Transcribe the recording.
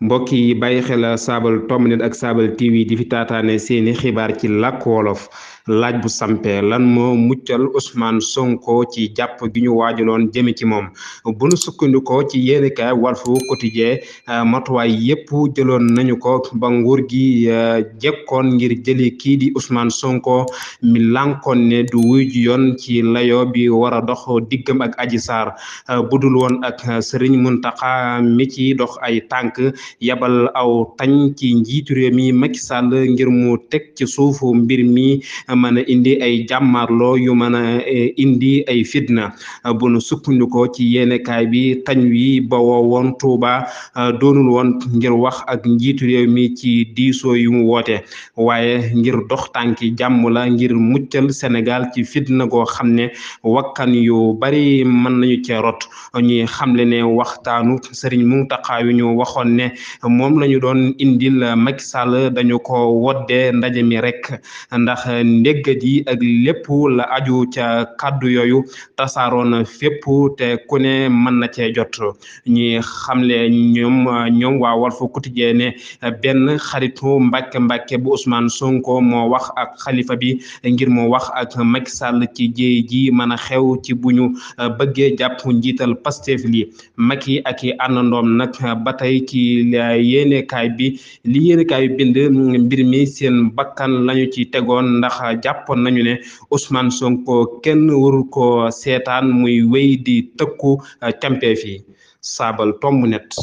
mbokk yi bàyyi xel Saabal Tomb Net ak Saabal TV di fi taataane seeni xibaar ci làkk wolof laaj bu sampe lan moo muccal Ousmane Sonko ci jàpp gi ñu waajaloon jëme ci moom bu nu sukkandikoo ci yéenekaay Walf Quotidien matuwaay yépp jëloon nañu ko ba nguur gi jekkoon ngir jëli kii di Ousmane Sonko mi lànkoon ne du wuy ji yoon ci layo bi war a dox diggam ak Adji Sarr budul woon ak Serigne Mountakha mi ci dox ay tànk yabal aw tañ ci njiitu réew mi Macky Sall ngir mu teg ci suufu mbir mi mën a indi ay jàmmarloo yu mën a indi ay fitna bu nu sukkandikoo ci yéenekaay bi tañ wi ba woon Touba doonul woon ngir wax ak njiitu réew mi ci diisoo yu mu woote waaye ngir dox tànki jàmm la ngir muccal Sénégal ci fitna goo xam ne wakkan yu bari mën nañu cee rot ñuy xamle ne waxtaanu Serigne Mountakha yu ñu waxoon ne moom lañu doon indil Macky Sall dañu ko wodde ndaje mi rek ndax ndéggat yi ak lépp la aju ca kàddu yooyu tasaaroon fépp te ku ne mën na cee jot ñuy xamle ñoom waa Walf Quotidien ne benn xaritu Mbàkke bu Ousmane Sonko moo wax ak xalifa bi ngir mu wax ak Macky Sall ci jéey ji mën a xew ci bu ñu bëggee jàpp njiital Pastef li Macky ak i àndandoom nag ba tey ci yéenekaay bi li yéenekaay bi bind mbir mi seen bakkan lañu ci tegoon ndax jàppoon nañu ne Ousmane Sonko kenn waru ko seetaan muy wéy di tëkku campe fi Saabal Tomb Net